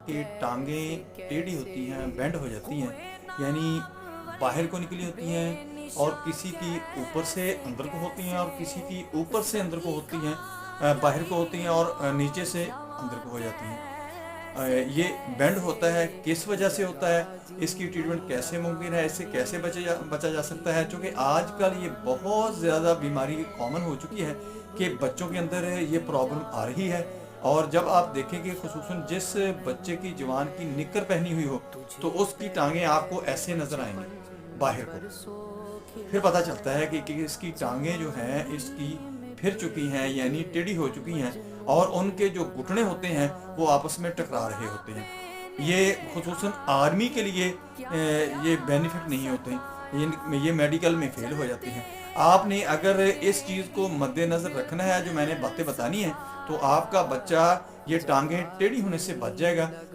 کہ ٹانگیں ٹیڑھی ہوتی ہیں، بینڈ ہو جاتی ہیں، یعنی باہر کو نکلی ہوتی ہیں، اور کسی کی اوپر سے اندر کو ہوتی ہیں اور کسی کی اوپر سے اندر کو ہوتی ہیں، باہر کو ہوتی ہیں، اور نیچے سے اندر کو ہو جاتی ہیں۔ یہ بینڈ ہوتا ہے کس وجہ سے ہوتا ہے، اس کی ٹریٹمنٹ کیسے ممکن ہے، اس سے کیسے بچا جا سکتا ہے؟ چونکہ آج کل یہ بہت زیادہ بیماری کامن ہو چکی ہے کہ بچوں کے اندر یہ پرابلم آ رہی ہے، اور جب آپ دیکھیں کہ خصوصاً جس بچے کی جوان کی نکر پہنی ہوئی ہو تو اس کی ٹانگیں آپ کو ایسے نظر آئیں گی باہر کو، پھر پتہ چلتا ہے کہ اس کی ٹانگیں جو ہیں اس کی پھر چکی ہیں، یعنی ٹیڑھی ہو چکی ہیں، اور ان کے جو گھٹنے ہوتے ہیں وہ آپس میں ٹکرا رہے ہوتے ہیں۔ یہ خصوصاً آرمی کے لیے یہ بینیفٹ نہیں ہوتے، یہ میڈیکل میں فیل ہو جاتے ہیں۔ آپ نے اگر اس چیز کو مد نظر رکھنا ہے جو میں نے باتیں بتانی ہیں، تو آپ کا بچہ یہ ٹانگیں ٹیڑھی ہونے سے بچ جائے گا۔